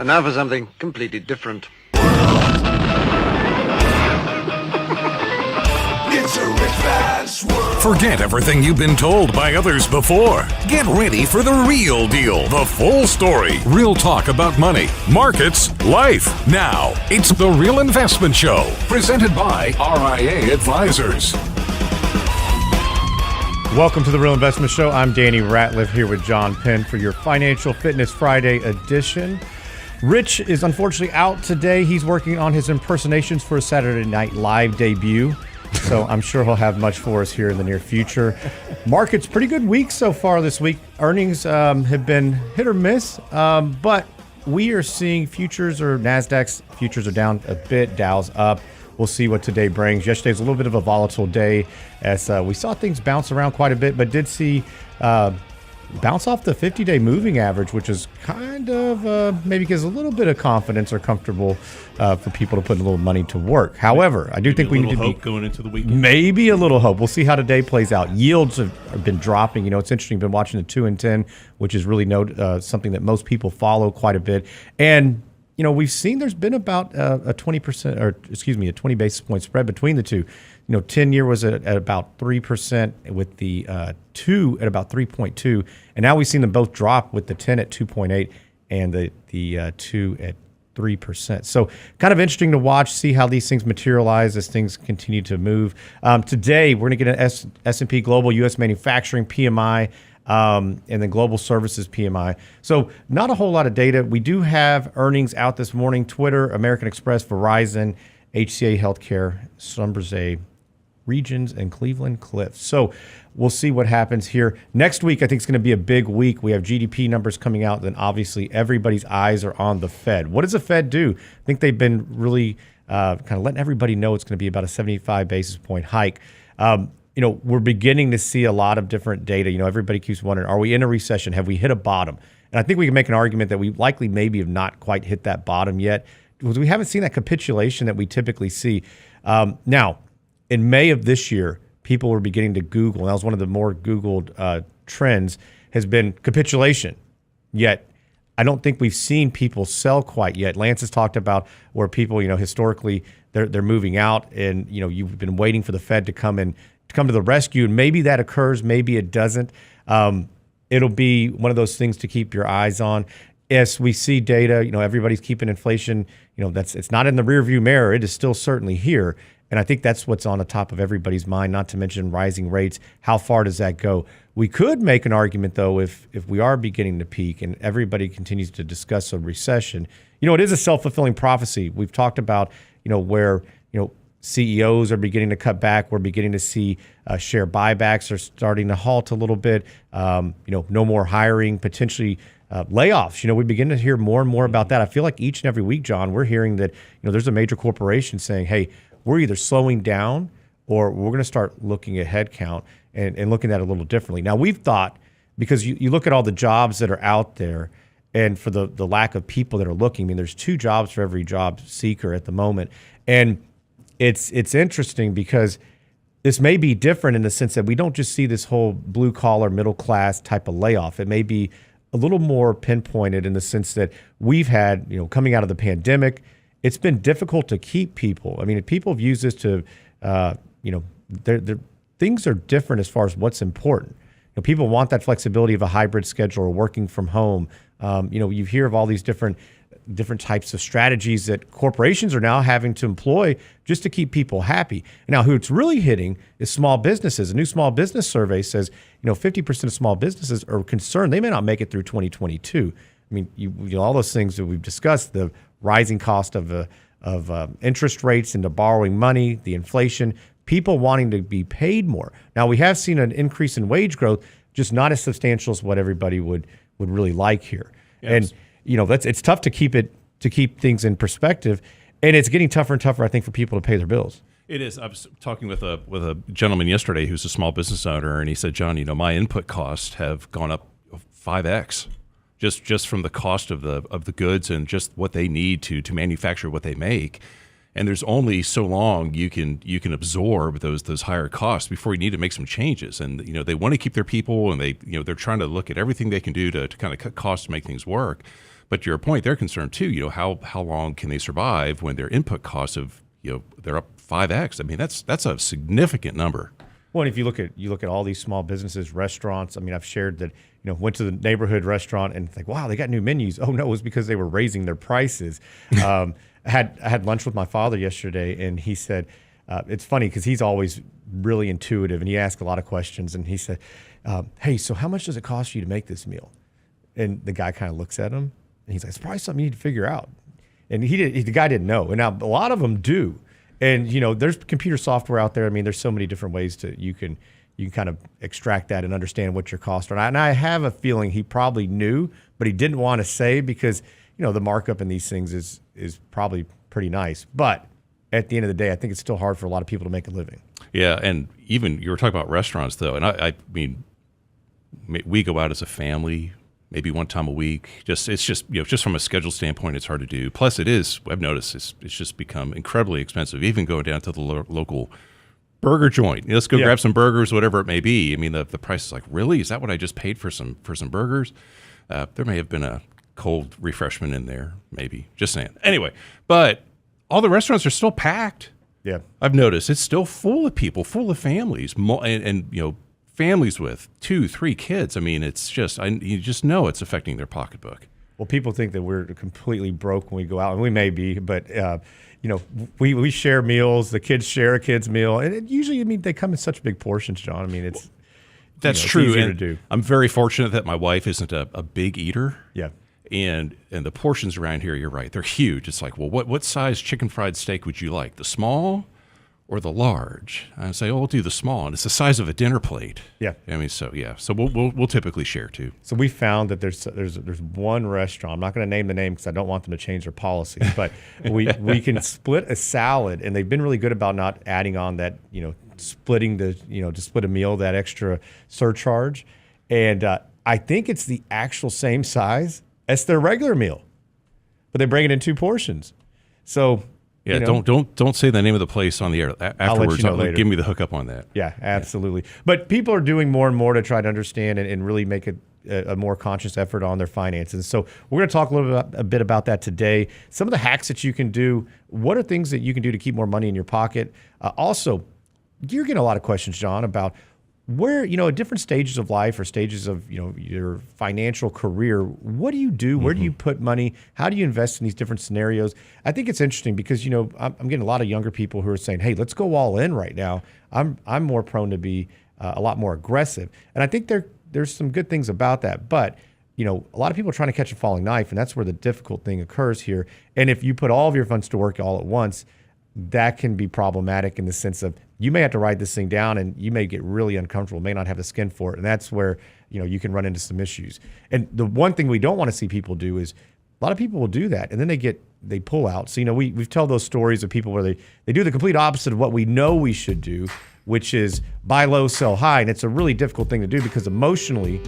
And now for something completely different. Forget everything you've been told by others before. Get ready for the real deal, the full story, real talk about money, markets, life. Now, it's The Real Investment Show, presented by RIA Advisors. Welcome to The Real Investment Show. I'm Danny Ratliff here with John Penn for your Financial Fitness Friday edition. Rich is unfortunately out today. He's working on his impersonations for a Saturday Night Live debut. So I'm sure he'll have much for us here in the near future. Market's pretty good week so far this week. Earnings have been hit or miss, but we are seeing futures or NASDAQ's futures are down a bit, Dow's up. We'll see what today brings. Yesterday was a little bit of a volatile day as we saw things bounce around quite a bit, but did see bounce off the 50-day moving average, which is kind of maybe gives a little bit of confidence or comfortable for people to put a little money to work. However, I do think we need to be going into the weekend. Maybe a little hope. We'll see how today plays out. Yields have been dropping. You know, it's interesting. Been watching the 2 and 10, which is really something that most people follow quite a bit. And you know, we've seen there's been about a 20% or a 20 basis point spread between the two. You know, 10-year was at about 3% with the 2 at about 3.2. And now we've seen them both drop with the 10 at 2.8 and the 2 at 3%. So kind of interesting to watch, see how these things materialize as things continue to move. Today, we're going to get an S&P Global U.S. Manufacturing PMI, and then Global Services PMI. So not a whole lot of data. We do have earnings out this morning. Twitter, American Express, Verizon, HCA Healthcare, Schlumberger, Regions, and Cleveland Cliffs. So we'll see what happens here. Next week, I think it's going to be a big week. We have GDP numbers coming out. Then obviously everybody's eyes are on the Fed. What does the Fed do? I think they've been really kind of letting everybody know it's going to be about a 75 basis point hike. You know, we're beginning to see a lot of different data. You know, everybody keeps wondering, are we in a recession? Have we hit a bottom? And I think we can make an argument that we likely maybe have not quite hit that bottom yet because we haven't seen that capitulation that we typically see. Now, in May of this year, people were beginning to Google, and that was one of the more Googled trends, has been capitulation. Yet, I don't think we've seen people sell quite yet. Lance has talked about where people, you know, historically, they're moving out, and, you know, you've been waiting for the Fed to come to the rescue, and maybe that occurs, maybe it doesn't. It'll be one of those things to keep your eyes on. As we see data, you know, everybody's keeping inflation, you know, it's not in the rearview mirror. It is still certainly here. And I think that's what's on the top of everybody's mind, not to mention rising rates. How far does that go? We could make an argument, though, if we are beginning to peak and everybody continues to discuss a recession. You know, it is a self-fulfilling prophecy. We've talked about, you know, where, you know, CEOs are beginning to cut back. We're beginning to see share buybacks are starting to halt a little bit. You know, no more hiring, potentially layoffs. You know, we begin to hear more and more about that. I feel like each and every week, John, we're hearing that, you know, there's a major corporation saying, hey, we're either slowing down or we're going to start looking at headcount and looking at it a little differently. Now, we've thought, because you look at all the jobs that are out there and for the lack of people that are looking, I mean, there's 2 jobs for every job seeker at the moment. And it's interesting because this may be different in the sense that we don't just see this whole blue collar, middle class type of layoff. It may be a little more pinpointed in the sense that we've had, you know, coming out of the pandemic, it's been difficult to keep people. I mean, people have used this to, you know, things are different as far as what's important. You know, people want that flexibility of a hybrid schedule or working from home. You know, you hear of all these different types of strategies that corporations are now having to employ just to keep people happy. Now, who it's really hitting is small businesses. A new small business survey says, you know, 50% of small businesses are concerned they may not make it through 2022. I mean, you know, all those things that we've discussed, the rising cost of interest rates into borrowing money, the inflation, people wanting to be paid more. Now, we have seen an increase in wage growth, just not as substantial as what everybody would really like here. Yes. And you know, it's tough to keep things in perspective, and it's getting tougher and tougher, I think, for people to pay their bills. It is. I was talking with a gentleman yesterday who's a small business owner, and he said, John, you know, my input costs have gone up 5x. Just from the cost of the goods and just what they need to manufacture what they make. And there's only so long you can absorb those higher costs before you need to make some changes. And you know, they want to keep their people, and they're trying to look at everything they can do to kind of cut costs to make things work. But to your point, they're concerned too. How long can they survive when their input costs they're up 5x? I mean, that's a significant number. Well, and if you look at all these small businesses, restaurants. I mean, I've shared that went to the neighborhood restaurant and think, wow, they got new menus. Oh no, it was because they were raising their prices. I had lunch with my father yesterday, and he said it's funny because he's always really intuitive and he asks a lot of questions. And he said, "Hey, so how much does it cost you to make this meal?" And the guy kind of looks at him and he's like, "It's probably something you need to figure out." And the guy didn't know. And now a lot of them do. And there's computer software out there. I mean, there's so many different ways you can kind of extract that and understand what your costs are. And I have a feeling he probably knew, but he didn't want to say because the markup in these things is probably pretty nice. But at the end of the day, I think it's still hard for a lot of people to make a living. Yeah, and even you were talking about restaurants though, and I mean, we go out as a family maybe one time a week. It's just from a schedule standpoint, it's hard to do. Plus, I've noticed it's just become incredibly expensive. Even going down to the local burger joint, let's go grab some burgers, whatever it may be. I mean, the price is like, really? Is that what I just paid for some burgers? There may have been a cold refreshment in there, maybe. Just saying. Anyway, but all the restaurants are still packed. Yeah, I've noticed it's still full of people, full of families, and families with 2-3 kids. I mean, it's just you just know it's affecting their pocketbook. Well, people think that we're completely broke when we go out, and we may be, but we share meals. The kids share a kid's meal, and usually, they come in such big portions, John. I mean, that's true. Easier and to do. I'm very fortunate that my wife isn't a big eater. Yeah. And the portions around here, you're right, they're huge. It's like, well, what size chicken fried steak would you like? The small or the large? I say, we'll do the small, and it's the size of a dinner plate. Yeah. I mean, so we'll typically share too. So we found that there's one restaurant. I'm not going to name the name because I don't want them to change their policy, but we can split a salad, and they've been really good about not adding on that splitting to split a meal, that extra surcharge, and I think it's the actual same size as their regular meal, but they bring it in 2 portions. So yeah, don't say the name of the place on the air afterwards. I'll let you know later. Give me the hookup on that. Yeah, absolutely. Yeah. But people are doing more and more to try to understand and really make a more conscious effort on their finances. So we're going to talk a bit about that today. Some of the hacks that you can do. What are things that you can do to keep more money in your pocket? Also, you're getting a lot of questions, John, about where, at different stages of life or stages of, your financial career, what do you do? Where do you put money? How do you invest in these different scenarios? I think it's interesting because, I'm getting a lot of younger people who are saying, hey, let's go all in right now. I'm more prone to be a lot more aggressive. And I think there's some good things about that. But, a lot of people are trying to catch a falling knife, and that's where the difficult thing occurs here. And if you put all of your funds to work all at once, that can be problematic in the sense of you may have to write this thing down and you may get really uncomfortable, may not have the skin for it. And that's where, you can run into some issues. And the one thing we don't want to see people do is a lot of people will do that and then they pull out. So, we've told those stories of people where they do the complete opposite of what we know we should do, which is buy low, sell high. And it's a really difficult thing to do because emotionally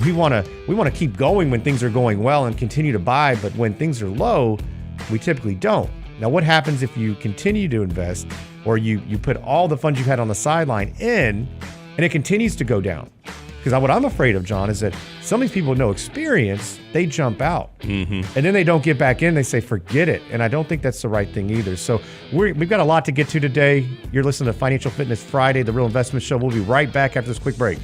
we want to keep going when things are going well and continue to buy. But when things are low, we typically don't. Now, what happens if you continue to invest or you put all the funds you had on the sideline in and it continues to go down? Because what I'm afraid of, John, is that some of these people with no experience, they jump out. And then they don't get back in. They say, forget it. And I don't think that's the right thing either. So we've got a lot to get to today. You're listening to Financial Fitness Friday, the Real Investment Show. We'll be right back after this quick break.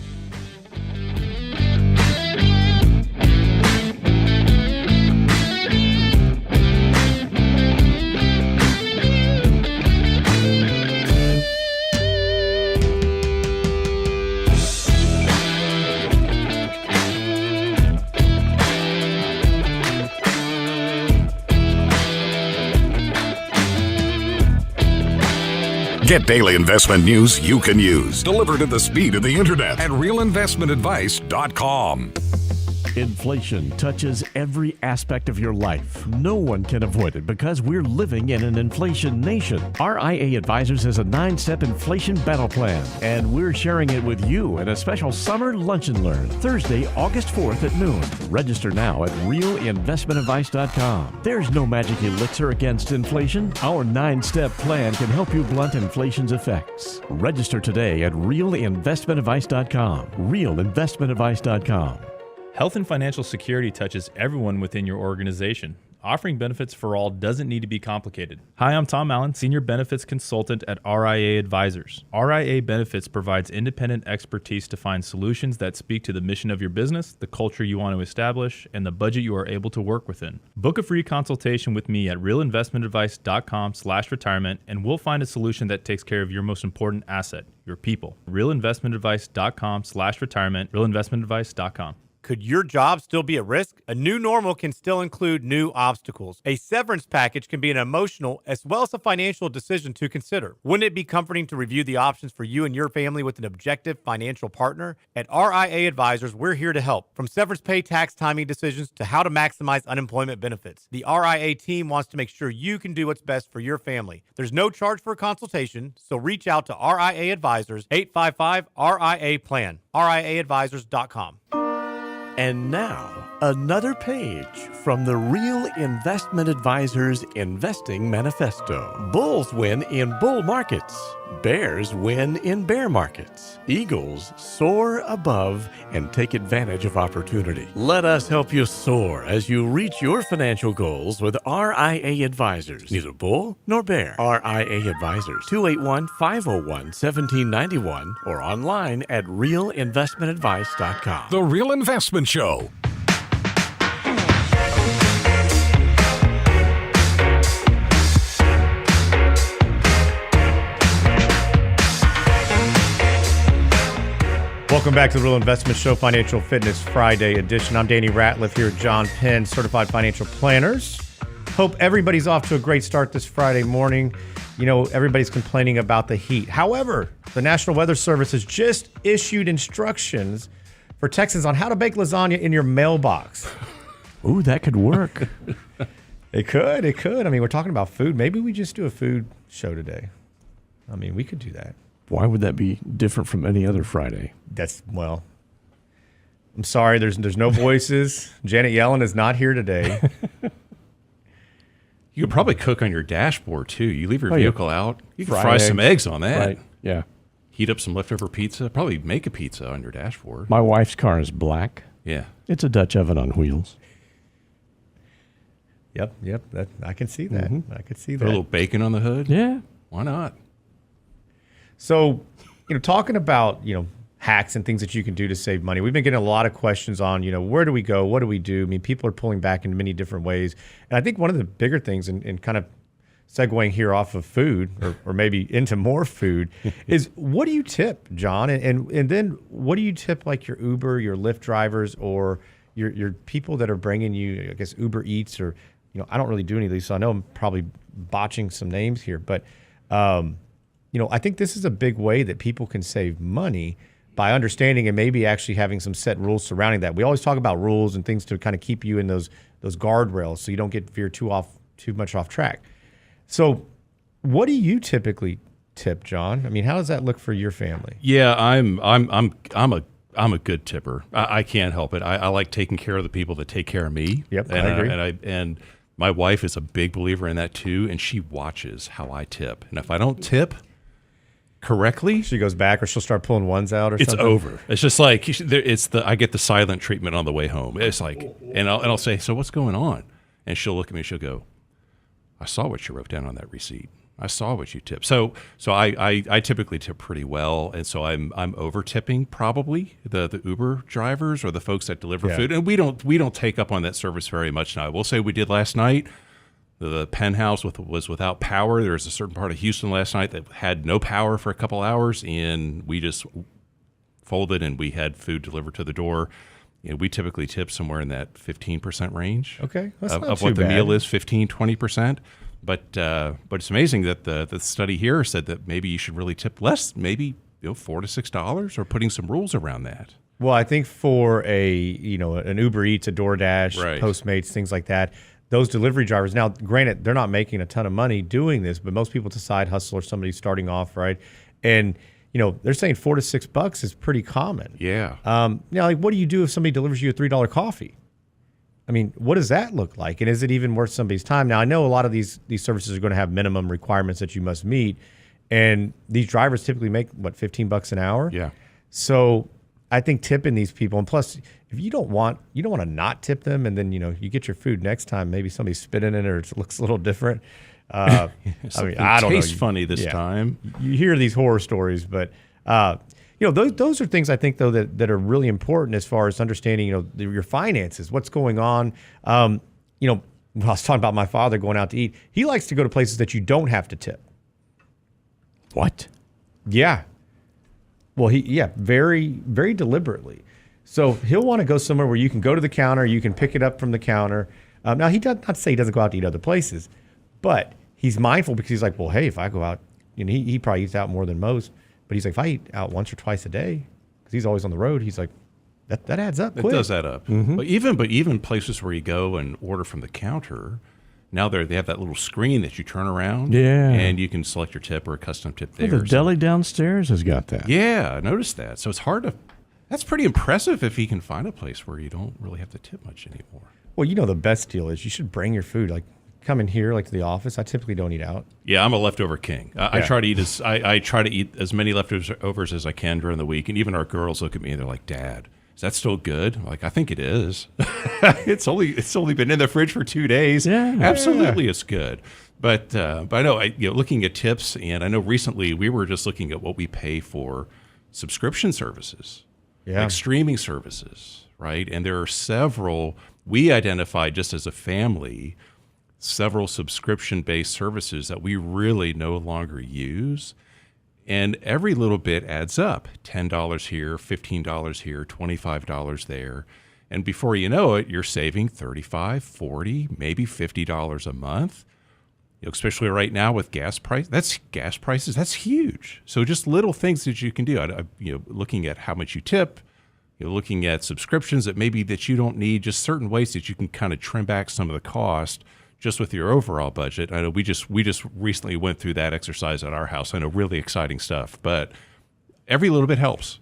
Get daily investment news you can use, delivered at the speed of the internet at realinvestmentadvice.com. Inflation touches every aspect of your life. No one can avoid it because we're living in an inflation nation. RIA Advisors has a 9-step inflation battle plan, and we're sharing it with you in a special summer lunch and learn, Thursday, August 4th at noon. Register now at realinvestmentadvice.com. There's no magic elixir against inflation. Our 9-step plan can help you blunt inflation's effects. Register today at realinvestmentadvice.com. Realinvestmentadvice.com. Health and financial security touches everyone within your organization. Offering benefits for all doesn't need to be complicated. Hi, I'm Tom Allen, Senior Benefits Consultant at RIA Advisors. RIA Benefits provides independent expertise to find solutions that speak to the mission of your business, the culture you want to establish, and the budget you are able to work within. Book a free consultation with me at realinvestmentadvice.com/retirement, and we'll find a solution that takes care of your most important asset, your people. realinvestmentadvice.com/retirement, realinvestmentadvice.com. Could your job still be at risk? A new normal can still include new obstacles. A severance package can be an emotional as well as a financial decision to consider. Wouldn't it be comforting to review the options for you and your family with an objective financial partner? At RIA Advisors, we're here to help. From severance pay, tax timing decisions, to how to maximize unemployment benefits, the RIA team wants to make sure you can do what's best for your family. There's no charge for a consultation, so reach out to RIA Advisors, 855-RIA-PLAN, RIAadvisors.com. And now, another page from the Real Investment Advisors Investing Manifesto. Bulls win in bull markets. Bears win in bear markets. Eagles soar above and take advantage of opportunity. Let us help you soar as you reach your financial goals with RIA Advisors. Neither bull nor bear. RIA Advisors, 281-501-1791 or online at realinvestmentadvice.com. The Real Investment Show. Welcome back to the Real Investment Show, Financial Fitness Friday edition. I'm Danny Ratliff here at John Penn, Certified Financial Planners. Hope everybody's off to a great start this Friday morning. You know, everybody's complaining about the heat. However, the National Weather Service has just issued instructions for Texans on how to bake lasagna in your mailbox. Ooh, that could work. It could. I mean, we're talking about food. Maybe we just do a food show today. I mean, we could do that. Why would that be different from any other Friday? Well, I'm sorry, there's no voices. Janet Yellen is not here today. You could probably cook on your dashboard, too. You leave your vehicle out. You can Fry fry some eggs on that. Right, yeah. Heat up some leftover pizza. Probably make a pizza on your dashboard. My wife's car is black. Yeah. It's a Dutch oven on wheels. Yep. I can see that. I could see Put that. a little bacon on the hood. Yeah. Why not? So, talking about, hacks and things that you can do to save money. We've been getting a lot of questions on, where do we go? What do we do? I mean, people are pulling back in many different ways. And I think one of the bigger things, and kind of segueing here off of food or maybe into more food, is what do you tip, John? And then what do you tip like your Uber, your Lyft drivers, or your people that are bringing you, I guess, Uber Eats, or, I don't really do any of these, so I know I'm probably botching some names here. But, I think this is a big way that people can save money by understanding and maybe actually having some set rules surrounding that. We always talk about rules and things to kind of keep you in those guardrails so you don't get veered too much off track. So what do you typically tip, John? I mean, how does that look for your family? Yeah, I'm a good tipper. I can't help it. I like taking care of the people that take care of me. Yep, and, I agree. And my wife is a big believer in that too, and she watches how I tip. And if I don't tip correctly, She goes back, or she'll start pulling ones out, or it's something? over. It's just like I get the silent treatment on the way home. It's like, and I'll say, so what's going on? And she'll look at me and she'll go, I saw what you wrote down on that receipt. I saw what you tipped. So I typically tip pretty well, and so I'm over tipping probably the Uber drivers or the folks that deliver food. And we don't take up on that service very much now. I will say we did last night. The Penn house was without power. There was a certain part of Houston last night that had no power for a couple hours, and we just folded and we had food delivered to the door. We typically tip somewhere in that 15% range. Okay, that's not of too what the bad. meal is, 15-20%. But it's amazing that the study here said that maybe you should really tip less, maybe $4 to $6, or putting some rules around that. Well, I think for an Uber Eats, a DoorDash, Right. Postmates, things like that, those delivery drivers, now granted, they're not making a ton of money doing this, but most people, it's a side hustle or somebody starting off, right? And they're saying $4 to $6 is pretty common. Yeah. Like, what do you do if somebody delivers you a $3 coffee? I mean, what does that look like? And is it even worth somebody's time? Now, I know a lot of these services are going to have minimum requirements that you must meet, and these drivers typically make $15 an hour? Yeah. So I think tipping these people, and plus, if you don't want to not tip them, and then you get your food next time, maybe somebody's spitting in it or it looks a little different. I don't know. Tastes funny this time. You hear these horror stories, but those are things I think though that are really important as far as understanding your finances, what's going on. When I was talking about my father going out to eat, he likes to go to places that you don't have to tip. What? Yeah. Well, very, very deliberately. So he'll want to go somewhere where you can go to the counter, you can pick it up from the counter. Now, he does not say he doesn't go out to eat other places, but he's mindful because he's like, well, hey, if I go out, he probably eats out more than most, but he's like, if I eat out once or twice a day, because he's always on the road, he's like, that adds up quick. It does add up. Mm-hmm. But even places where you go and order from the counter, now they have that little screen that you turn around, and you can select your tip or a custom tip there. The deli downstairs has got that. Yeah, I noticed that. So it's hard to. That's pretty impressive if he can find a place where you don't really have to tip much anymore. Well, the best deal is you should bring your food. Like come in here, like to the office. I typically don't eat out. Yeah, I'm a leftover king. I try to eat I try to eat as many leftovers as I can during the week, and even our girls look at me and they're like, "Dad, is that still good?" I'm like, I think it is. It's only been in the fridge for 2 days. Yeah, absolutely, it's good. But I know, looking at tips, and I know recently we were just looking at what we pay for subscription services, like streaming services, right? And there are several we identified just as a family, several subscription-based services that we really no longer use. And every little bit adds up. $10 here, $15 here, $25 there. And before you know it, you're saving $35, $40, maybe $50 a month. Especially right now with gas prices, that's huge. So just little things that you can do. Looking at how much you tip, looking at subscriptions that maybe that you don't need, just certain ways that you can kind of trim back some of the cost just with your overall budget. I know we just recently went through that exercise at our house. I know, really exciting stuff, but every little bit helps.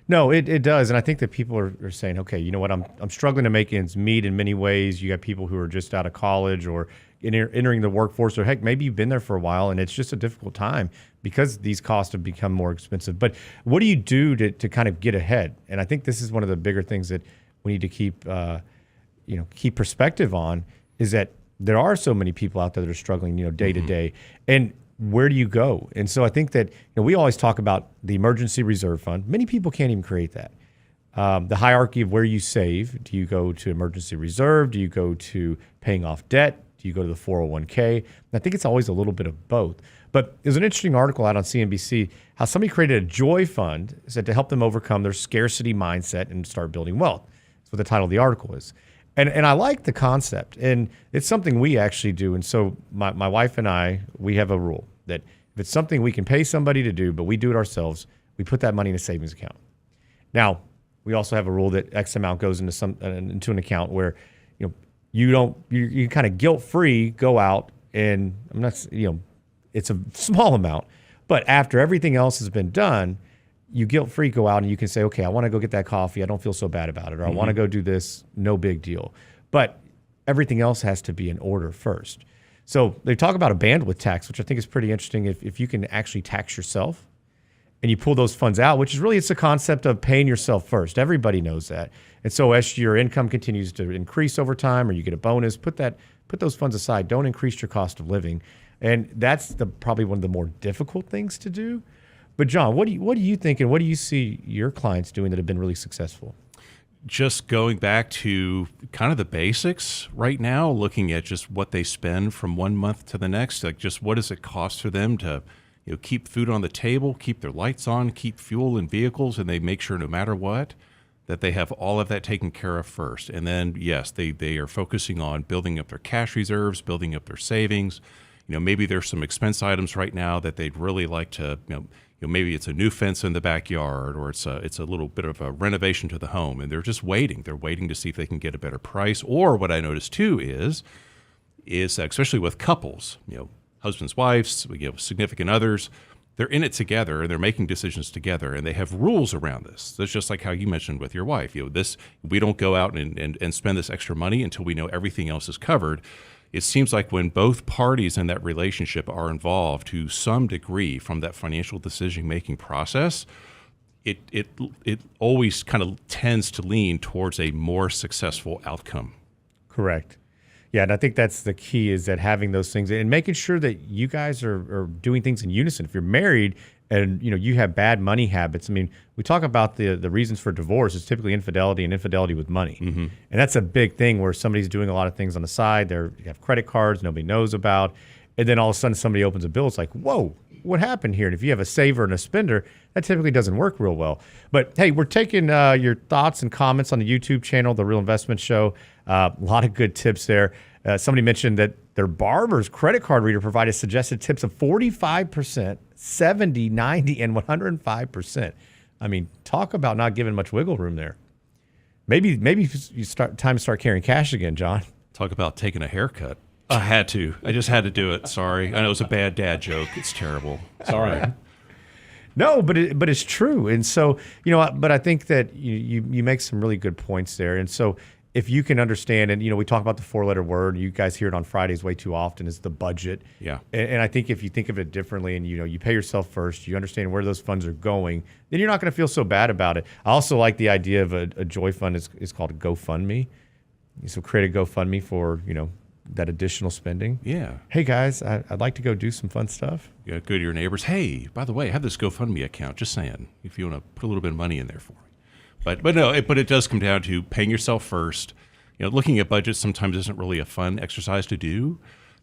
No, it does. And I think that people are saying, okay, you know what, I'm struggling to make ends meet in many ways. You got people who are just out of college or entering the workforce, or heck, maybe you've been there for a while and it's just a difficult time because these costs have become more expensive. But what do you do to kind of get ahead? And I think this is one of the bigger things that we need to keep perspective on, is that there are so many people out there that are struggling, day to day. And where do you go? And so I think that we always talk about the emergency reserve fund. Many people can't even create that. The hierarchy of where you save. Do you go to emergency reserve? Do you go to paying off debt? Do you go to the 401k? And I think it's always a little bit of both. But there's an interesting article out on CNBC how somebody created a joy fund said to help them overcome their scarcity mindset and start building wealth. That's what the title of the article is. And I like the concept, and it's something we actually do. And so my wife and I, we have a rule that if it's something we can pay somebody to do, but we do it ourselves, we put that money in a savings account. Now, we also have a rule that X amount goes into an account where you kind of guilt-free go out, and it's a small amount, but after everything else has been done, you guilt-free go out and you can say, okay, I want to go get that coffee. I don't feel so bad about it. Or I want to go do this. No big deal. But everything else has to be in order first. So they talk about a bandwidth tax, which I think is pretty interesting. If you can actually tax yourself and you pull those funds out, which is really, it's a concept of paying yourself first. Everybody knows that. And so as your income continues to increase over time, or you get a bonus, put those funds aside. Don't increase your cost of living. And that's probably one of the more difficult things to do. But John, what do you think, and what do you see your clients doing that have been really successful? Just going back to kind of the basics right now, looking at just what they spend from one month to the next, like just what does it cost for them to keep food on the table, keep their lights on, keep fuel in vehicles, and they make sure no matter what that they have all of that taken care of first. And then, yes, they are focusing on building up their cash reserves, building up their savings. Maybe there's some expense items right now that they'd really like to, maybe it's a new fence in the backyard, or it's a little bit of a renovation to the home, and they're just waiting. They're waiting to see if they can get a better price. Or what I noticed too is especially with couples, husbands, wives, significant others, they're in it together and they're making decisions together, and they have rules around this. That's just like how you mentioned with your wife. We don't go out and spend this extra money until we know everything else is covered. It seems like when both parties in that relationship are involved to some degree from that financial decision-making process, it always kind of tends to lean towards a more successful outcome. Correct. Yeah, and I think that's the key, is that having those things and making sure that you guys are doing things in unison. If you're married and you have bad money habits, I mean, we talk about the reasons for divorce is typically infidelity and infidelity with money. And that's a big thing where somebody's doing a lot of things on the side. They have credit cards nobody knows about. And then all of a sudden somebody opens a bill. It's like, whoa, what happened here? And if you have a saver and a spender, that typically doesn't work real well. But hey, we're taking your thoughts and comments on the YouTube channel, The Real Investment Show. A lot of good tips there. Somebody mentioned that their barber's credit card reader provided suggested tips of 45%, 70, 90, and 105%. I mean, talk about not giving much wiggle room there. Maybe time to start carrying cash again, John. Talk about taking a haircut. I just had to do it. Sorry. I know it was a bad dad joke. It's terrible. Sorry. No, but it's true. And so, but I think that you make some really good points there. And so if you can understand, and, we talk about the 4-letter word, you guys hear it on Fridays way too often, is the budget. Yeah. And I think if you think of it differently and, you pay yourself first, you understand where those funds are going, then you're not going to feel so bad about it. I also like the idea of a joy fund is called a GoFundMe. So create a GoFundMe for, that additional spending. Yeah. Hey guys, I'd like to go do some fun stuff. Yeah, go to your neighbors. Hey, by the way, I have this GoFundMe account. Just saying, if you want to put a little bit of money in there for me. But it does come down to paying yourself first. Looking at budgets sometimes isn't really a fun exercise to do.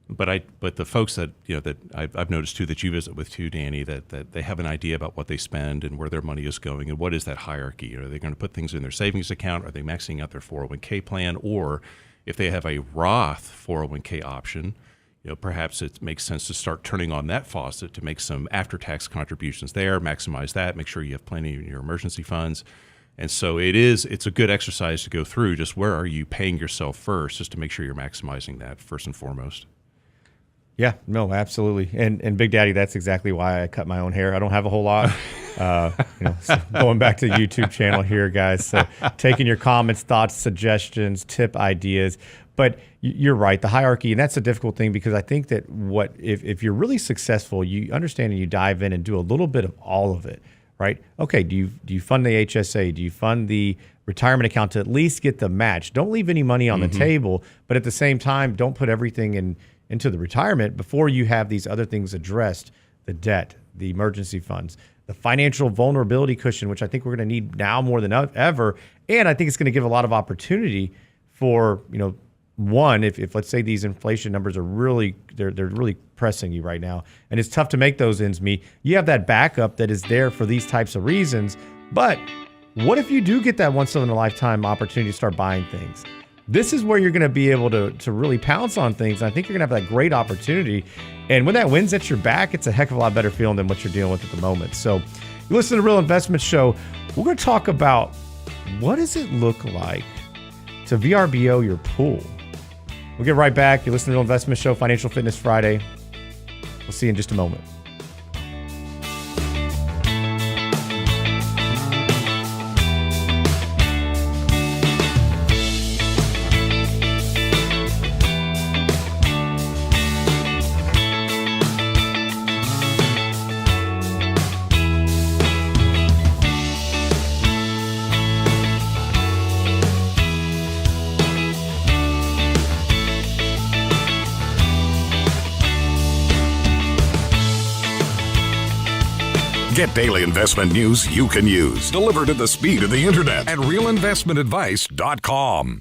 But the folks that that I've noticed too, that you visit with too, Danny, that they have an idea about what they spend and where their money is going and what is that hierarchy. Are they going to put things in their savings account? Are they maxing out their 401k plan? Or if they have a Roth 401k option, perhaps it makes sense to start turning on that faucet to make some after-tax contributions there, maximize that, make sure you have plenty in your emergency funds. And so it's a good exercise to go through, just where are you paying yourself first, just to make sure you're maximizing that first and foremost. Yeah, no, absolutely. And Big Daddy, that's exactly why I cut my own hair. I don't have a whole lot. So going back to the YouTube channel here, guys. So taking your comments, thoughts, suggestions, tip ideas. But you're right, the hierarchy, and that's a difficult thing, because I think that if you're really successful, you understand and you dive in and do a little bit of all of it, right? Okay, do you fund the HSA? Do you fund the retirement account to at least get the match? Don't leave any money on the table, but at the same time, don't put everything into the retirement before you have these other things addressed: the debt, the emergency funds, the financial vulnerability cushion, which I think we're going to need now more than ever. And I think it's going to give a lot of opportunity for, one, if let's say these inflation numbers are really, they're really pressing you right now, and it's tough to make those ends meet, you have that backup that is there for these types of reasons. But what if you do get that once in a lifetime opportunity to start buying things? This is where you're going to be able to really pounce on things. And I think you're going to have that great opportunity. And when that wind's at your back, it's a heck of a lot better feeling than what you're dealing with at the moment. So you listen to The Real Investment Show. We're going to talk about, what does it look like to VRBO your pool? We'll get right back. You're listening to The Real Investment Show, Financial Fitness Friday. We'll see you in just a moment. Get daily investment news you can use, delivered at the speed of the internet at realinvestmentadvice.com.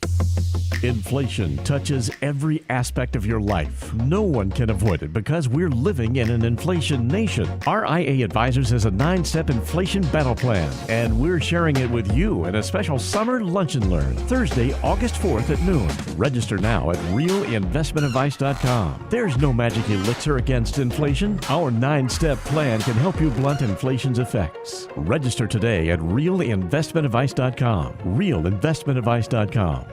Inflation touches every aspect of your life. No one can avoid it because we're living in an inflation nation. RIA Advisors has a 9-step inflation battle plan, and we're sharing it with you in a special summer lunch and learn Thursday, August 4th at noon. Register now at realinvestmentadvice.com. There's no magic elixir against inflation. Our 9-step plan can help you blunt inflation's effects. Register today at realinvestmentadvice.com. realinvestmentadvice.com.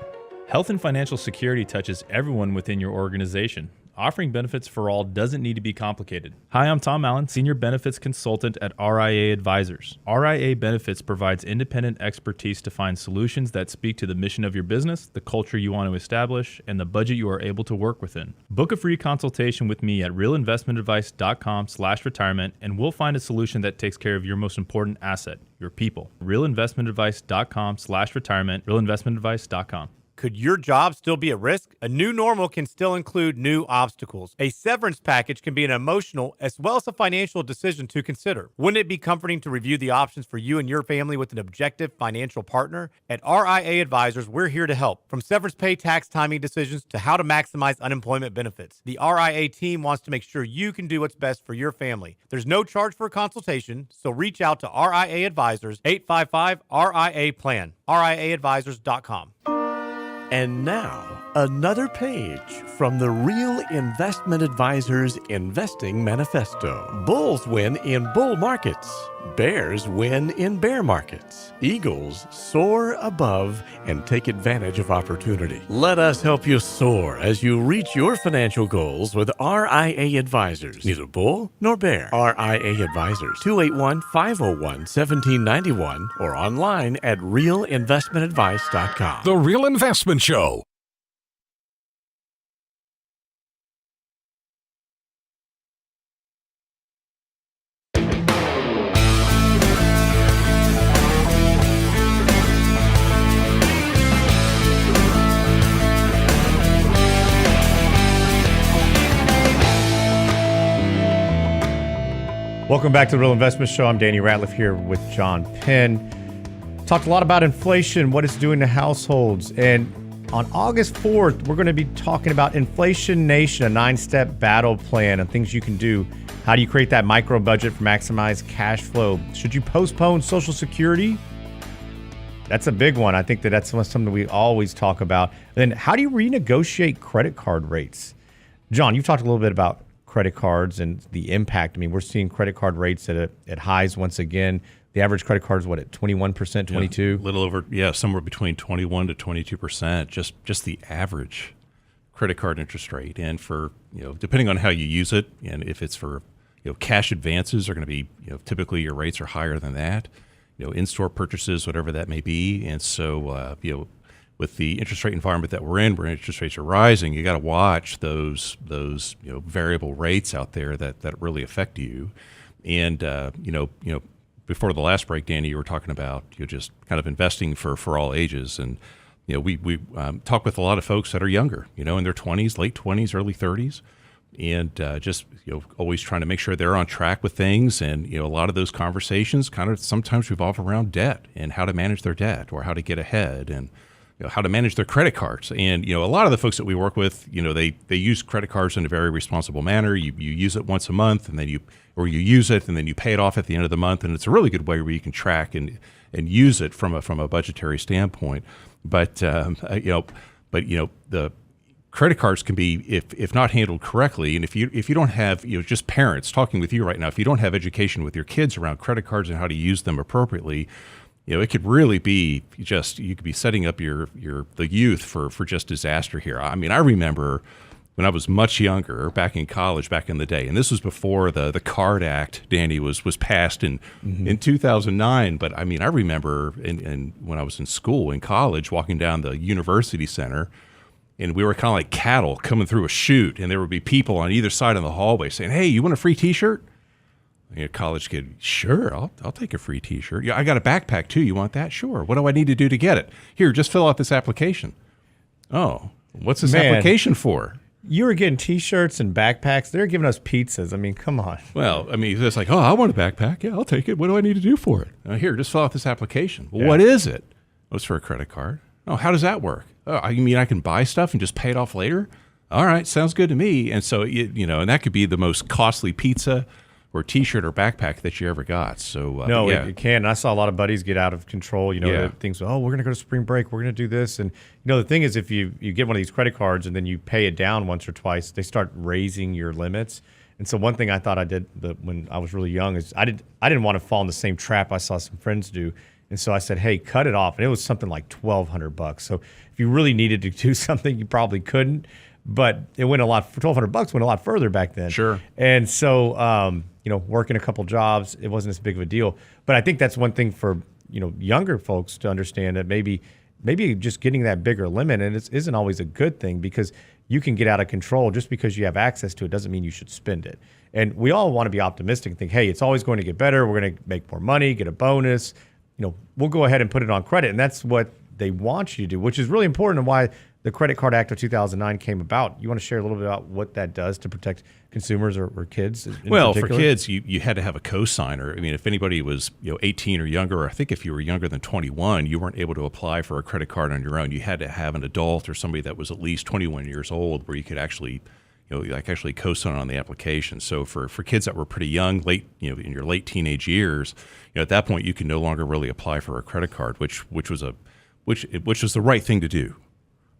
Health and financial security touches everyone within your organization. Offering benefits for all doesn't need to be complicated. Hi, I'm Tom Allen, Senior Benefits Consultant at RIA Advisors. RIA Benefits provides independent expertise to find solutions that speak to the mission of your business, the culture you want to establish, and the budget you are able to work within. Book a free consultation with me at realinvestmentadvice.com/retirement, and we'll find a solution that takes care of your most important asset, your people. realinvestmentadvice.com/retirement, realinvestmentadvice.com. Could your job still be at risk? A new normal can still include new obstacles. A severance package can be an emotional as well as a financial decision to consider. Wouldn't it be comforting to review the options for you and your family with an objective financial partner? At RIA Advisors, we're here to help. From severance pay, tax timing decisions, to how to maximize unemployment benefits, the RIA team wants to make sure you can do what's best for your family. There's no charge for a consultation, so reach out to RIA Advisors, 855-RIA-PLAN, RIAadvisors.com. And now, another page from the Real Investment Advisors Investing Manifesto. Bulls win in bull markets. Bears win in bear markets. Eagles soar above and take advantage of opportunity. Let us help you soar as you reach your financial goals with RIA Advisors. Neither bull nor bear. RIA Advisors, 281-501-1791 or online at realinvestmentadvice.com. The Real Investment Show. Welcome back to the Real Investment Show. I'm Danny Ratliff here with John Penn. Talked a lot about inflation, what it's doing to households. And on August 4th, we're going to be talking about Inflation Nation, a 9-step battle plan and things you can do. How do you create that micro budget for maximized cash flow? Should you postpone Social Security? That's a big one. I think that's something we always talk about. Then how do you renegotiate credit card rates? John, you've talked a little bit about credit cards and the impact. I mean, we're seeing credit card rates at highs once again. The average credit card is what, at 21%, 22%? Yeah, a little over, somewhere between 21 to 22%, just the average credit card interest rate. And for, depending on how you use it, and if it's for, cash advances are going to be, typically your rates are higher than that. In-store purchases, whatever that may be. And so, with the interest rate environment that we're in, where interest rates are rising, you got to watch those variable rates out there that really affect you. And before the last break, Danny, you were talking about just kind of investing for all ages, and we talk with a lot of folks that are younger, in their 20s, late 20s, early 30s, and just always trying to make sure they're on track with things. And a lot of those conversations kind of sometimes revolve around debt and how to manage their debt or how to get ahead, and how to manage their credit cards. And, a lot of the folks that we work with, they use credit cards in a very responsible manner. You use it once a month, and then you use it and then you pay it off at the end of the month. And it's a really good way where you can track and use it from a budgetary standpoint. But, the credit cards can be, if not handled correctly, and if you don't have, just parents talking with you right now, if you don't have education with your kids around credit cards and how to use them appropriately, it could really be you could be setting up the youth for just disaster here. I mean, I remember when I was much younger, back in college, back in the day, and this was before the Card Act, Danny, was passed in 2009. But I mean, I remember when I was in school, in college, walking down the university center, and we were kind of like cattle coming through a chute, and there would be people on either side of the hallway saying, "Hey, you want a free T-shirt?" A college kid, sure, I'll take a free T-shirt. Yeah, I got a backpack too. You want that? Sure. What do I need to do to get it? Here, just fill out this application. Oh, what's this application for? You were getting T-shirts and backpacks. They're giving us pizzas. I mean, come on. Well, I mean, it's like, oh, I want a backpack. Yeah, I'll take it. What do I need to do for it? Here, just fill out this application. Well, what is it? Oh, it's for a credit card. Oh, how does that work? Oh, you mean I can buy stuff and just pay it off later? All right, sounds good to me. And so, and that could be the most costly pizza or T-shirt or backpack that you ever got. So it can. And I saw a lot of buddies get out of control. Things. Oh, we're going to go to spring break. We're going to do this. And the thing is, if you get one of these credit cards and then you pay it down once or twice, they start raising your limits. And so one thing I thought I did when I was really young is I didn't want to fall in the same trap I saw some friends do. And so I said, hey, cut it off. And it was something like $1,200. So if you really needed to do something, you probably couldn't. But it went $1,200 went a lot further back then. Sure. And so, working a couple jobs, it wasn't as big of a deal. But I think that's one thing for, younger folks to understand, that maybe just getting that bigger limit, and it isn't always a good thing, because you can get out of control. Just because you have access to it doesn't mean you should spend it. And we all want to be optimistic and think, hey, it's always going to get better. We're going to make more money, get a bonus. we'll go ahead and put it on credit. And that's what they want you to do, which is really important and why the Credit Card Act of 2009 came about. You want to share a little bit about what that does to protect consumers or kids? Well, for kids, you had to have a cosigner. I mean, if anybody was 18 or younger, or I think if you were younger than 21, you weren't able to apply for a credit card on your own. You had to have an adult or somebody that was at least 21 years old where you could actually actually co-sign on the application. So for kids that were pretty young, in your late teenage years, at that point you could no longer really apply for a credit card, which was the right thing to do,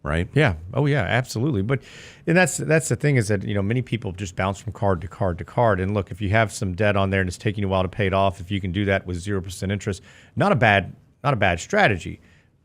right? Yeah. Oh yeah, absolutely. And that's the thing is that many people just bounce from card to card to card. And look, if you have some debt on there and it's taking you a while to pay it off, if you can do that with 0% interest, not a bad strategy.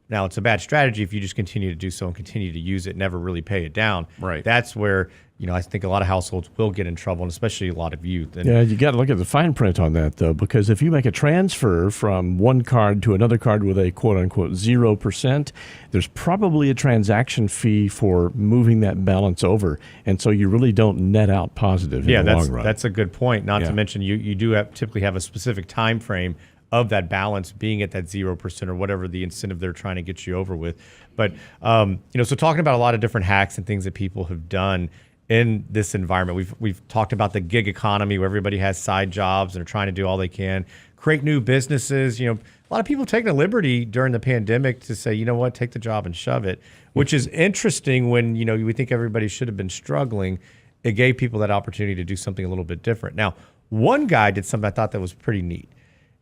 Now, it's a bad strategy if you just continue to do so and continue to use it, never really pay it down. Right. That's where, I think a lot of households will get in trouble, and especially a lot of youth. And yeah, you got to look at the fine print on that, though, because if you make a transfer from one card to another card with a quote-unquote 0%, there's probably a transaction fee for moving that balance over, and so you really don't net out positive in the long run. That's a good point, not to mention you do typically have a specific time frame of that balance being at that 0% or whatever the incentive they're trying to get you over with. But, so talking about a lot of different hacks and things that people have done in this environment. We've talked about the gig economy where everybody has side jobs and are trying to do all they can, create new businesses. A lot of people taking a liberty during the pandemic to say, take the job and shove it, which is interesting when, we think everybody should have been struggling. It gave people that opportunity to do something a little bit different. Now, one guy did something I thought that was pretty neat.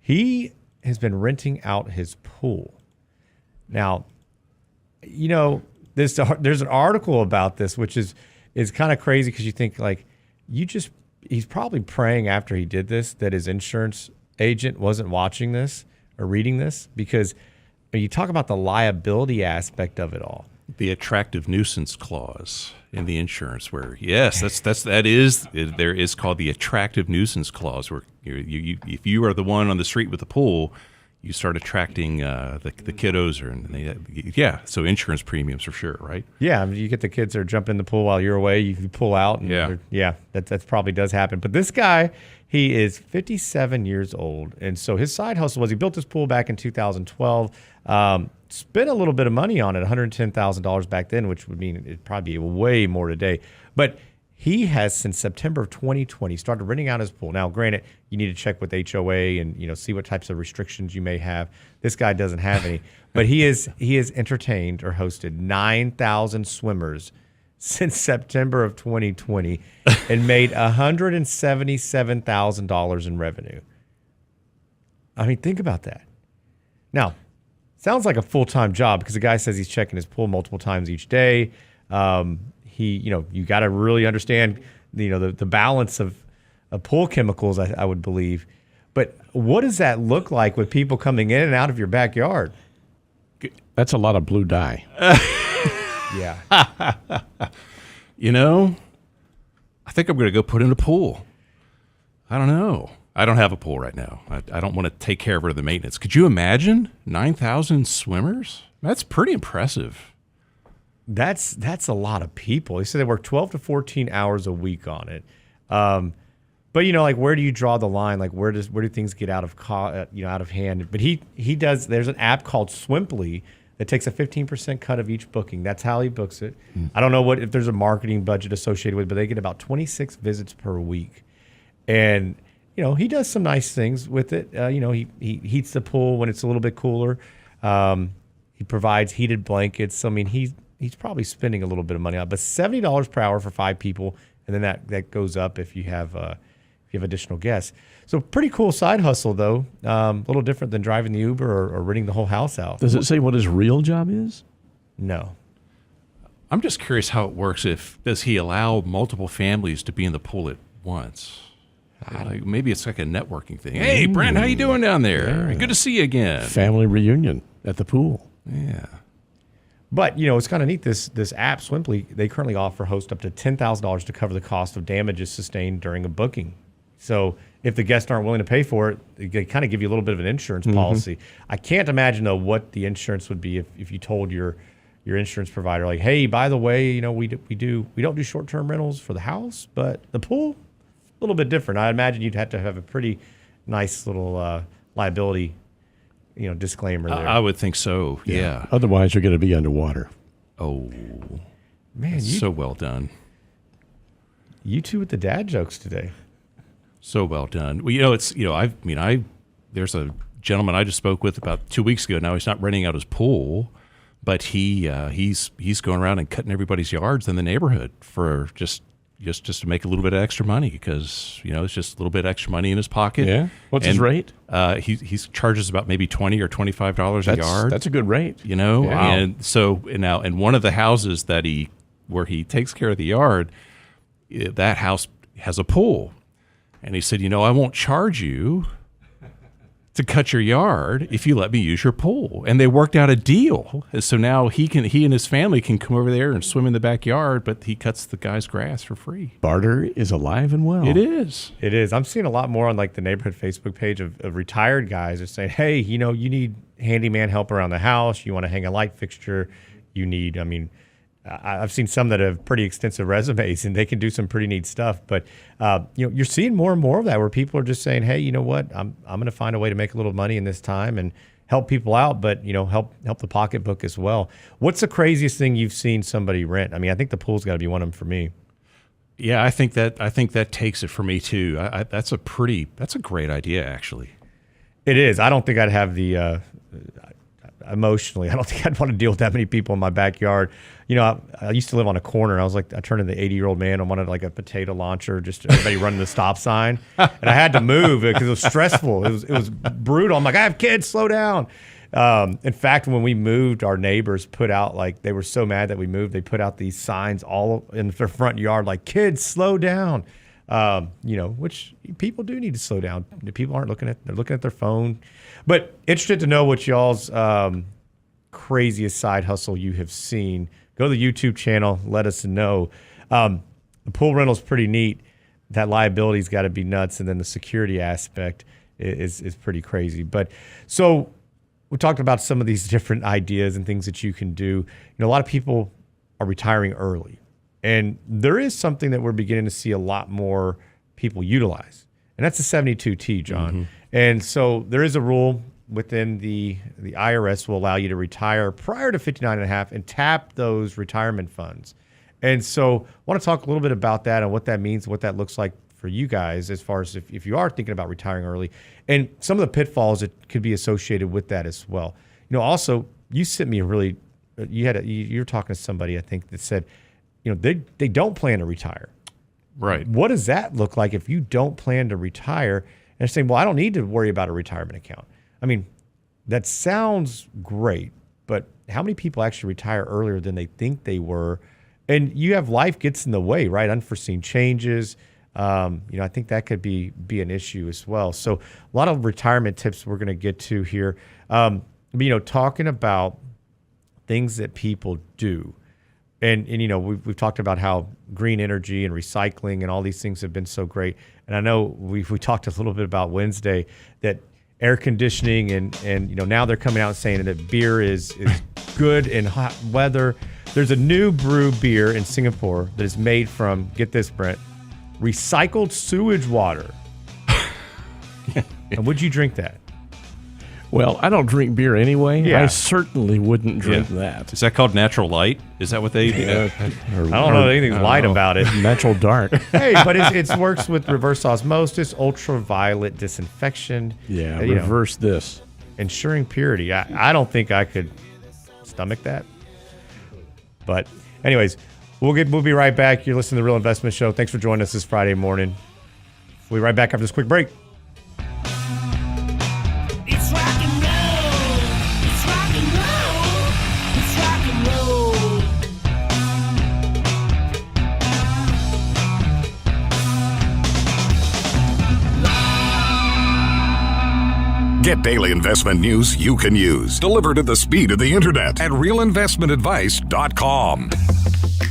He has been renting out his pool. Now, there's an article about this, which is kind of crazy because you think he's probably praying after he did this that his insurance agent wasn't watching this or reading this, because when you talk about the liability aspect of it all. The attractive nuisance clause in the insurance, where that is called the attractive nuisance clause, where if you are the one on the street with the pool, you start attracting the kiddos, so insurance premiums for sure, right? Yeah, I mean, you get the kids that are jumping in the pool while you're away, you pull out. And that probably does happen. But this guy, he is 57 years old, and so his side hustle was he built this pool back in 2012. Spent a little bit of money on it, $110,000 back then, which would mean it'd probably be way more today. But he has, since September of 2020, started renting out his pool. Now, granted, you need to check with HOA and see what types of restrictions you may have. This guy doesn't have any, but he has entertained or hosted 9,000 swimmers since September of 2020 and made $177,000 in revenue. I mean, think about that. Now, sounds like a full-time job because the guy says he's checking his pool multiple times each day. You got to really understand, the balance of pool chemicals, I would believe. But what does that look like with people coming in and out of your backyard? That's a lot of blue dye. Yeah. I think I'm going to go put in a pool. I don't know. I don't have a pool right now. I don't want to take care of the maintenance. Could you imagine 9,000 swimmers? That's pretty impressive. That's a lot of people. They said they work 12 to 14 hours a week on it. But where do you draw the line? Where do things get out of hand? But he does. There's an app called Swimply that takes a 15% cut of each booking. That's how he books it. I don't know if there's a marketing budget associated with it, but they get about 26 visits per week. And he does some nice things with it. He heats the pool when it's a little bit cooler. He provides heated blankets. I mean, he's probably spending a little bit of money on it, but $70 per hour for 5 people, and then that goes up if you have additional guests. So pretty cool side hustle, though. A little different than driving the Uber or renting the whole house out. Does it say what his real job is? No. I'm just curious how it works. Does he allow multiple families to be in the pool at once? Maybe it's like a networking thing. Hey, Brent, how you doing down there? Yeah. Good to see you again. Family reunion at the pool. Yeah. But, it's kind of neat. This app, Swimply, they currently offer hosts up to $10,000 to cover the cost of damages sustained during a booking. So if the guests aren't willing to pay for it, they kind of give you a little bit of an insurance policy. I can't imagine, though, what the insurance would be if you told your insurance provider, hey, by the way, we don't do short-term rentals for the house, but the pool, a little bit different. I imagine you'd have to have a pretty nice little liability disclaimer there. I would think so. Yeah. Otherwise, you're going to be underwater. Oh, Man, so well done. You two with the dad jokes today. So well done. Well, there's a gentleman I just spoke with about 2 weeks ago. Now he's not renting out his pool, but he's going around and cutting everybody's yards in the neighborhood for just to make a little bit of extra money because it's just a little bit extra money in his pocket. Yeah. What's his rate? He charges about maybe $20 or $25 a yard. That's a good rate. Wow. And so now in one of the houses where he takes care of the yard, that house has a pool, and he said, I won't charge you to cut your yard if you let me use your pool. And they worked out a deal. So now he and his family can come over there and swim in the backyard, but he cuts the guy's grass for free. Barter is alive and well. It is. It is. I'm seeing a lot more on like the neighborhood Facebook page of retired guys are saying, hey, you need handyman help around the house. You want to hang a light fixture. You need, I've seen some that have pretty extensive resumes and they can do some pretty neat stuff. But, you're seeing more and more of that where people are just saying, hey, you know what? I'm going to find a way to make a little money in this time and help people out, but, help the pocketbook as well. What's the craziest thing you've seen somebody rent? I think the pool's got to be one of them for me. Yeah, I think that takes it for me too. That's a great idea, actually. It is. I don't think I'd have the, emotionally, I don't think I'd want to deal with that many people in my backyard. I used to live on a corner. I turned into the 80-year-old man. I wanted like a potato launcher, just everybody running the stop sign. And I had to move because it was stressful. It was brutal. I'm like, I have kids, slow down. In fact, when we moved, our neighbors put out, they were so mad that we moved, they put out these signs all in their front yard, like, kids, slow down. Which people do need to slow down. People aren't they're looking at their phone. But interested to know what y'all's craziest side hustle you have seen. Go to the YouTube channel. Let us know. The pool rental's pretty neat. That liability's got to be nuts, and then the security aspect is pretty crazy. But so we talked about some of these different ideas and things that you can do. A lot of people are retiring early, and there is something that we're beginning to see a lot more people utilize, and that's the 72T, John. Mm-hmm. And so there is a rule within the IRS will allow you to retire prior to 59 and a half and tap those retirement funds. And so I want to talk a little bit about that and what that means, what that looks like for you guys as far as if you are thinking about retiring early and some of the pitfalls that could be associated with that as well. Also, you sent me you were talking to somebody, I think, that said, they don't plan to retire. Right. What does that look like if you don't plan to retire? And saying, well, I don't need to worry about a retirement account. That sounds great, but how many people actually retire earlier than they think they were? And you have life gets in the way, right? Unforeseen changes. I think that could be an issue as well. So a lot of retirement tips we're going to get to here. Talking about things that people do. And we've talked about how green energy and recycling and all these things have been so great. And I know we talked a little bit about Wednesday that air conditioning and now they're coming out and saying that beer is good in hot weather. There's a new brew beer in Singapore that is made from, get this, Brent, recycled sewage water. And would you drink that? Well, I don't drink beer anyway. Yeah. I certainly wouldn't drink that. Is that called natural light? Is that what they do? I don't know anything's light about it. Natural dark. Hey, but it works with reverse osmosis, ultraviolet disinfection. Yeah, reverse this. Ensuring purity. I don't think I could stomach that. But anyways, we'll be right back. You're listening to The Real Investment Show. Thanks for joining us this Friday morning. We'll be right back after this quick break. Get daily investment news you can use, delivered at the speed of the internet at realinvestmentadvice.com.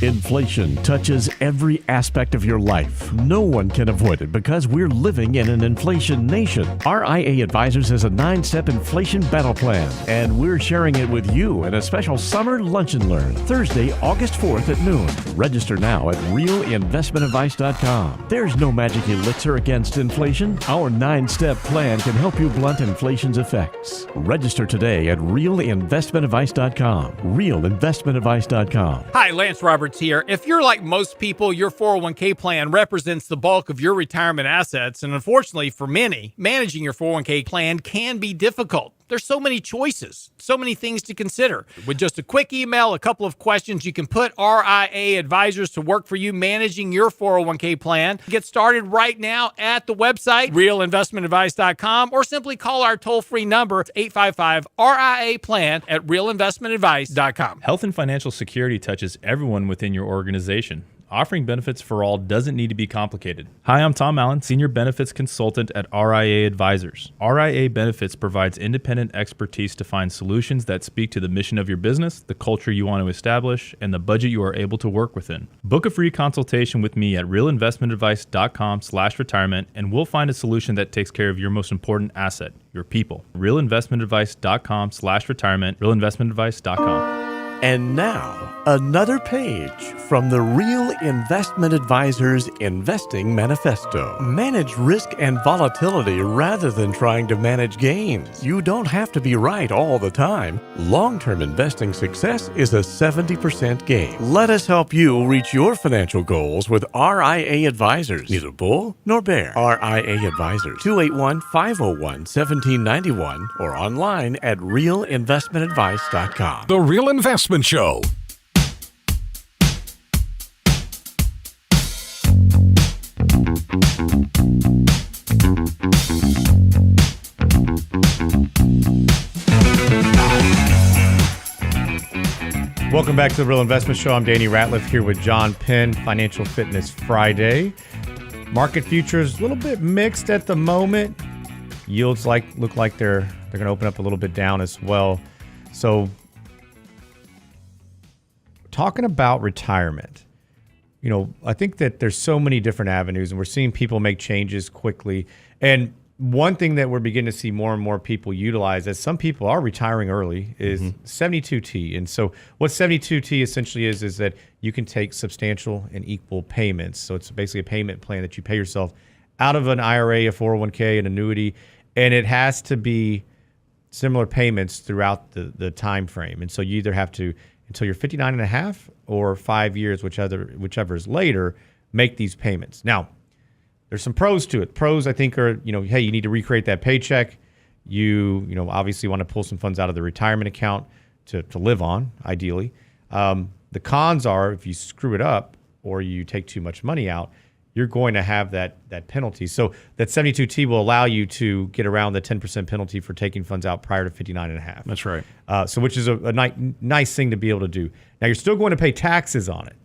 Inflation touches every aspect of your life. No one can avoid it because we're living in an inflation nation. RIA Advisors has a 9-step inflation battle plan, and we're sharing it with you in a special summer lunch and learn Thursday, August 4th at noon. Register now at realinvestmentadvice.com. There's no magic elixir against inflation. Our 9-step plan can help you blunt inflation's effects. Register today at realinvestmentadvice.com. realinvestmentadvice.com. Hi, Lance Roberts here. If you're like most people, your 401k plan represents the bulk of your retirement assets, and unfortunately for many, managing your 401k plan can be difficult. There's so many choices, so many things to consider. With just a quick email, a couple of questions, you can put RIA Advisors to work for you managing your 401k plan. Get started right now at the website, realinvestmentadvice.com, or simply call our toll-free number, 855-RIA-PLAN at realinvestmentadvice.com. Health and financial security touches everyone within your organization. Offering benefits for all doesn't need to be complicated. Hi, I'm Tom Allen, Senior Benefits Consultant at RIA Advisors. RIA Benefits provides independent expertise to find solutions that speak to the mission of your business, the culture you want to establish, and the budget you are able to work within. Book a free consultation with me at realinvestmentadvice.com/retirement, and we'll find a solution that takes care of your most important asset, your people. realinvestmentadvice.com/retirement, realinvestmentadvice.com. And now, another page from the Real Investment Advisors Investing Manifesto. Manage risk and volatility rather than trying to manage gains. You don't have to be right all the time. Long-term investing success is a 70% gain. Let us help you reach your financial goals with RIA Advisors. Neither bull nor bear. RIA Advisors, 281-501-1791 or online at realinvestmentadvice.com. The Real Investment Show. Welcome back to the Real Investment Show. I'm Danny Ratliff here with John Penn, Financial Fitness Friday. Market futures a little bit mixed at the moment. Yields look like they're going to open up a little bit down as well. So talking about retirement, I think that there's so many different avenues, and we're seeing people make changes quickly. And one thing that we're beginning to see more and more people utilize, as some people are retiring early, is 72T. And so what 72T essentially is that you can take substantial and equal payments. So it's basically a payment plan that you pay yourself out of an IRA, a 401k, an annuity, and it has to be similar payments throughout the time frame. And so you either have to, until you're 59 and a half or 5 years, whichever is later, make these payments. Now, there's some pros to it. Pros, I think, are, hey, you need to recreate that paycheck. You obviously want to pull some funds out of the retirement account to live on, ideally. The cons are, if you screw it up or you take too much money out, you're going to have that penalty. So that 72T will allow you to get around the 10% penalty for taking funds out prior to 59 and a half. That's right. So which is a nice thing to be able to do. Now, you're still going to pay taxes on it.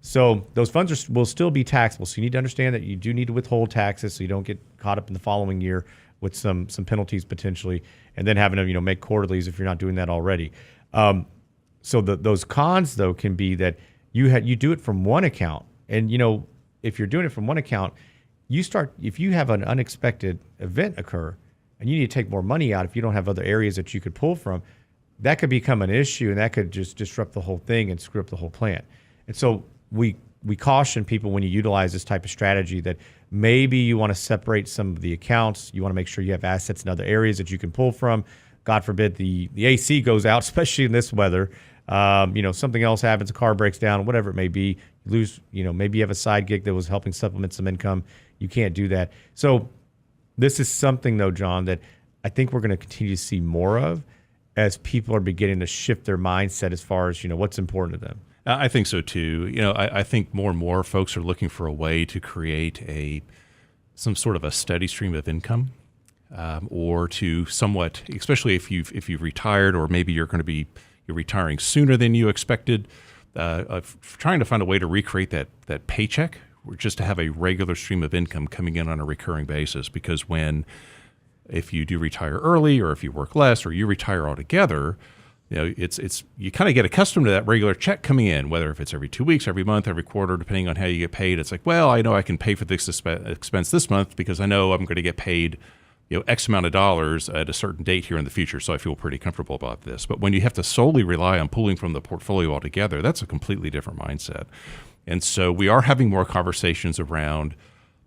So those funds will still be taxable. So you need to understand that you do need to withhold taxes so you don't get caught up in the following year with some penalties potentially, and then having to make quarterlies if you're not doing that already. So those cons, though, can be that you do it from one account, and if you're doing it from one account, if you have an unexpected event occur and you need to take more money out, if you don't have other areas that you could pull from, that could become an issue, and that could just disrupt the whole thing and screw up the whole plan. And so we caution people when you utilize this type of strategy that maybe you want to separate some of the accounts. You want to make sure you have assets in other areas that you can pull from. God forbid the AC goes out, especially in this weather. Something else happens, a car breaks down, whatever it may be. You lose, maybe you have a side gig that was helping supplement some income. You can't do that. So this is something, though, John, that I think we're going to continue to see more of as people are beginning to shift their mindset as far as, what's important to them. I think so too. I think more and more folks are looking for a way to create some sort of a steady stream of income, or to somewhat, especially if you've retired, or maybe you're retiring sooner than you expected. Trying to find a way to recreate that paycheck, or just to have a regular stream of income coming in on a recurring basis. Because if you do retire early, or if you work less, or you retire altogether, it's you kind of get accustomed to that regular check coming in, whether if it's every 2 weeks, every month, every quarter, depending on how you get paid. It's like, well, I know I can pay for this expense this month because I know I'm going to get paid, X amount of dollars at a certain date here in the future. So I feel pretty comfortable about this. But when you have to solely rely on pulling from the portfolio altogether, that's a completely different mindset. And so we are having more conversations around,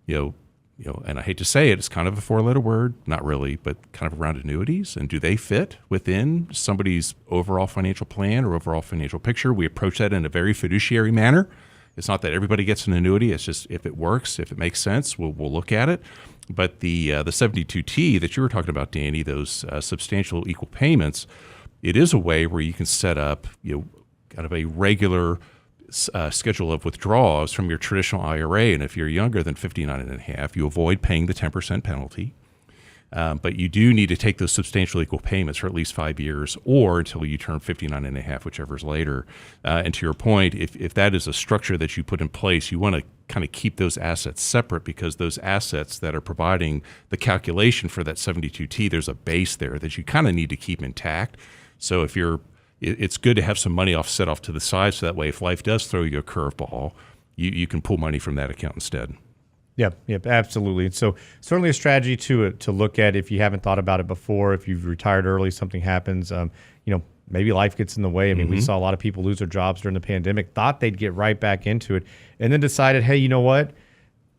and I hate to say it, it's kind of a four-letter word, not really, but kind of around annuities. And do they fit within somebody's overall financial plan or overall financial picture? We approach that in a very fiduciary manner. It's not that everybody gets an annuity. It's just if it works, if it makes sense, we'll look at it. But the 72T that you were talking about, Danny, those substantial equal payments, it is a way where you can set up kind of a regular schedule of withdrawals from your traditional IRA. And if you're younger than 59 and a half, you avoid paying the 10% penalty. But you do need to take those substantial equal payments for at least 5 years or until you turn 59 and a half, whichever is later. And to your point, if that is a structure that you put in place, you want to kind of keep those assets separate because those assets that are providing the calculation for that 72T, there's a base there that you kind of need to keep intact. So it's good to have some money set off to the side so that way if life does throw you a curveball, you can pull money from that account instead. Yep, absolutely. And so certainly a strategy to look at if you haven't thought about it before. If you've retired early, something happens, maybe life gets in the way. I mean, we saw a lot of people lose their jobs during the pandemic, thought they'd get right back into it, and then decided, hey, you know what?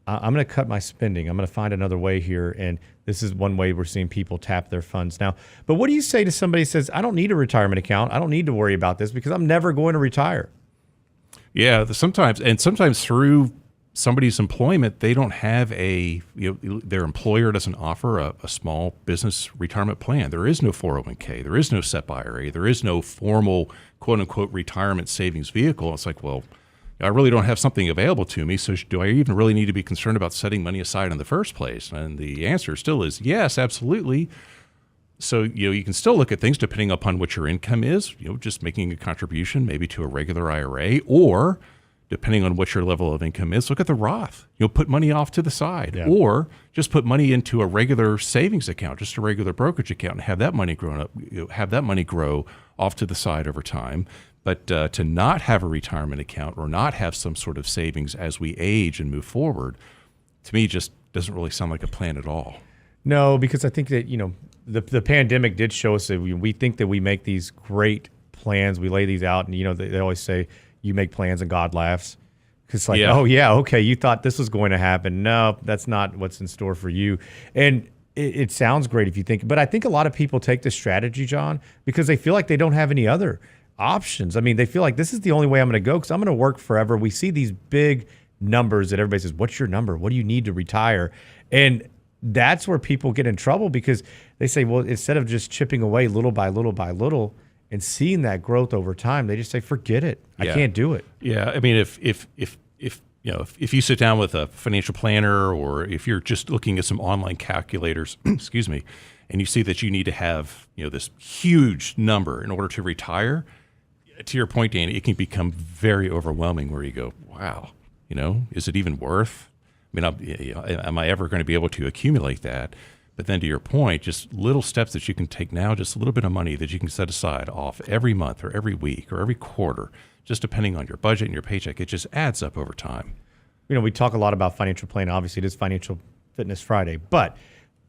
I'm going to cut my spending. I'm going to find another way here. And this is one way we're seeing people tap their funds now. But what do you say to somebody who says, I don't need a retirement account. I don't need to worry about this because I'm never going to retire? Yeah, sometimes through somebody's employment, they don't have their employer doesn't offer a small business retirement plan. There is no 401k. There is no SEP IRA. There is no formal quote unquote retirement savings vehicle. It's like, well, I really don't have something available to me. So do I even really need to be concerned about setting money aside in the first place? And the answer still is yes, absolutely. So, you can still look at things depending upon what your income is, just making a contribution maybe to a regular IRA, or depending on what your level of income is, look at the Roth. Put money off to the side, or just put money into a regular savings account, just a regular brokerage account, and have that money grow off to the side over time. But to not have a retirement account or not have some sort of savings as we age and move forward, to me, just doesn't really sound like a plan at all. No, because I think that, the pandemic did show us that we think that we make these great plans. We lay these out, and, they always say, you make plans and God laughs. It's like, oh, yeah, okay, you thought this was going to happen. No, that's not what's in store for you. And it sounds great if you think, but I think a lot of people take this strategy, John, because they feel like they don't have any other options. I mean, they feel like this is the only way I'm going to go because I'm going to work forever. We see these big numbers that everybody says, what's your number? What do you need to retire? And that's where people get in trouble because they say, well, instead of just chipping away little by little by little and seeing that growth over time, they just say, forget it. I can't do it. Yeah. I mean, if you sit down with a financial planner or if you're just looking at some online calculators, excuse me, and you see that you need to have, this huge number in order to retire, to your point, Danny, it can become very overwhelming where you go, wow, is it even worth? I mean, am I ever going to be able to accumulate that? But then to your point, just little steps that you can take now, just a little bit of money that you can set aside off every month or every week or every quarter, just depending on your budget and your paycheck, it just adds up over time. We talk a lot about financial planning. Obviously, it is Financial Fitness Friday. But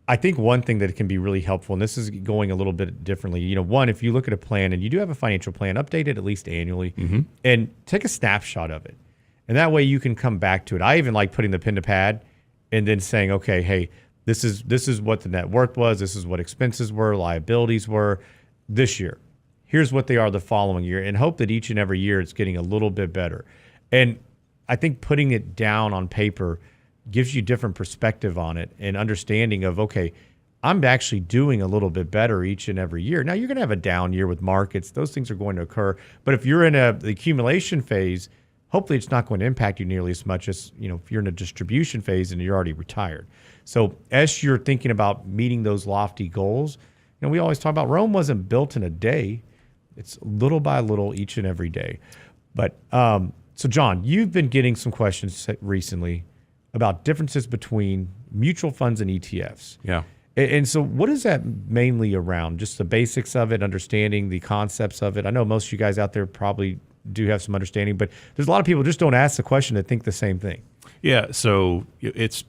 I think one thing that can be really helpful, and this is going a little bit differently, one, if you look at a plan and you do have a financial plan, update it at least annually and take a snapshot of it. And that way you can come back to it. I even like putting the pen to pad and then saying, okay, hey, this is what the net worth was. This is what expenses were, liabilities were this year. Here's what they are the following year, and hope that each and every year it's getting a little bit better. And I think putting it down on paper gives you different perspective on it and understanding of, okay, I'm actually doing a little bit better each and every year. Now, you're going to have a down year with markets. Those things are going to occur. But if you're in the accumulation phase, hopefully it's not going to impact you nearly as much as, if you're in a distribution phase and you're already retired. So as you're thinking about meeting those lofty goals, we always talk about Rome wasn't built in a day. It's little by little each and every day. But so, John, you've been getting some questions recently about differences between mutual funds and ETFs. Yeah. And so what is that mainly around? Just the basics of it, understanding the concepts of it? I know most of you guys out there probably do have some understanding, but there's a lot of people just don't ask the question that think the same thing. Yeah, so it's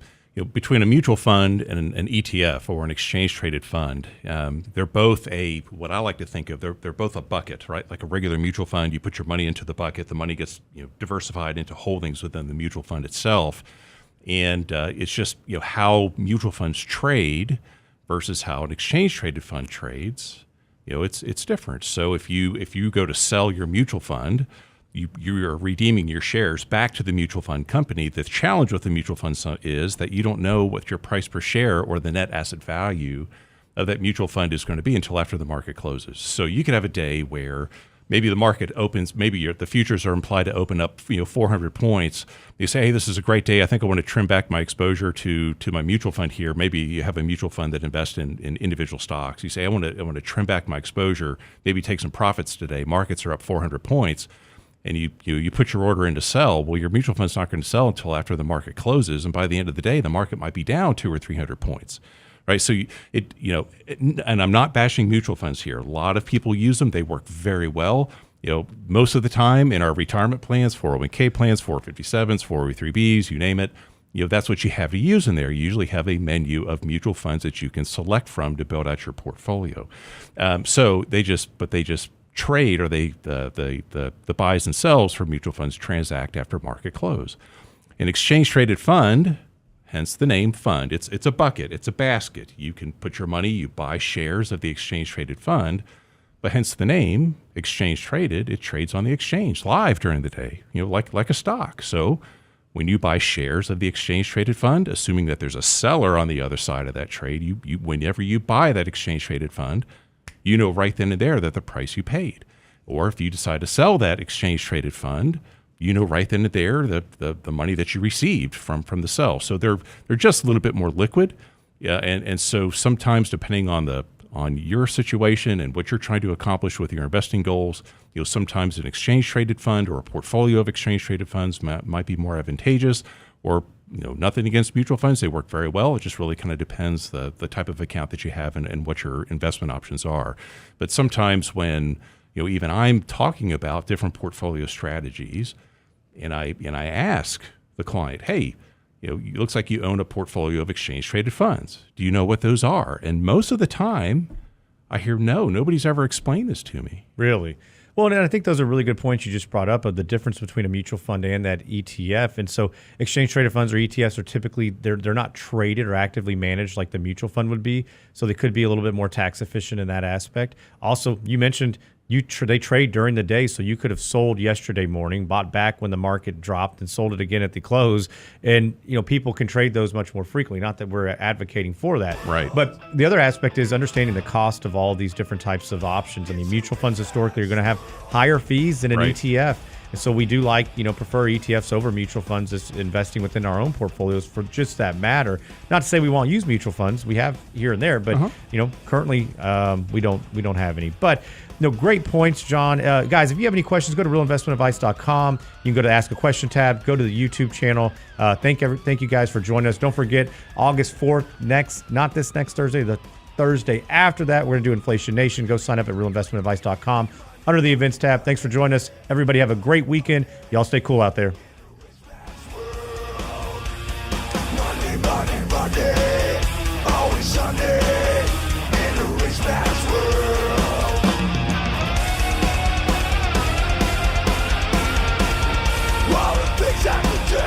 between a mutual fund and an ETF or an exchange traded fund, they're both what I like to think of. They're both a bucket, right? Like a regular mutual fund, you put your money into the bucket, the money gets diversified into holdings within the mutual fund itself, and it's just how mutual funds trade versus how an exchange traded fund trades. It's different. So if you go to sell your mutual fund, you are redeeming your shares back to the mutual fund company. The challenge with the mutual fund is that you don't know what your price per share or the net asset value of that mutual fund is going to be until after the market closes. So you could have a day where maybe the market opens, maybe the futures are implied to open up 400 points. You say, hey, this is a great day. I think I want to trim back my exposure to my mutual fund here. Maybe you have a mutual fund that invests in individual stocks. You say, I want to trim back my exposure, maybe take some profits today. Markets are up 400 points. And you put your order in to sell. Well, your mutual fund's not going to sell until after the market closes, and by the end of the day, the market might be down 200 or 300 points, right? So and I'm not bashing mutual funds here. A lot of people use them; they work very well. Most of the time in our retirement plans, 401k plans, 457s, 403bs, you name it, that's what you have to use in there. You usually have a menu of mutual funds that you can select from to build out your portfolio. So they just trade, or the buys and sells for mutual funds transact after market close. An exchange traded fund, hence the name fund, it's a bucket, it's a basket. You can put your money, you buy shares of the exchange traded fund, but hence the name exchange traded. It trades on the exchange live during the day, like a stock. So when you buy shares of the exchange traded fund, assuming that there's a seller on the other side of that trade, whenever you buy that exchange traded fund, right then and there that the price you paid. Or if you decide to sell that exchange traded fund, right then and there the money that you received from the sell. So they're just a little bit more liquid. Yeah, and so sometimes depending on your situation and what you're trying to accomplish with your investing goals, sometimes an exchange traded fund or a portfolio of exchange traded funds might be more advantageous. Or nothing against mutual funds. They work very well. It just really kind of depends the type of account that you have and what your investment options are. But sometimes when, even I'm talking about different portfolio strategies and I ask the client, hey, it looks like you own a portfolio of exchange traded funds. Do you know what those are? And most of the time I hear, no, nobody's ever explained this to me. Really? Well, and I think those are really good points you just brought up of the difference between a mutual fund and that ETF. And so exchange traded funds or ETFs are typically, they're not traded or actively managed like the mutual fund would be. So they could be a little bit more tax efficient in that aspect. Also, you mentioned they trade during the day, so you could have sold yesterday morning, bought back when the market dropped, and sold it again at the close. And people can trade those much more frequently. Not that we're advocating for that, right? But the other aspect is understanding the cost of all these different types of options. I mean, mutual funds historically are going to have higher fees than an ETF. And so we do prefer ETFs over mutual funds as investing within our own portfolios for just that matter. Not to say we won't use mutual funds. We have here and there, but currently we don't have any. But great points, John. Guys, if you have any questions, go to realinvestmentadvice.com. You can go to the Ask a Question tab, go to the YouTube channel. Thank you guys for joining us. Don't forget, August 4th, not this next Thursday, the Thursday after that, we're going to do Inflation Nation. Go sign up at realinvestmentadvice.com under the events tab. Thanks for joining us. Everybody have a great weekend. Y'all stay cool out there. Money, money, money. Always Sunday in the rich man's world. All the things I could do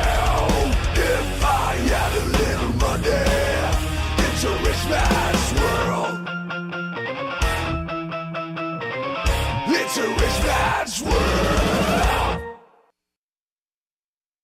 if I had a little money. It's a rich man's world. It's a rich man's world.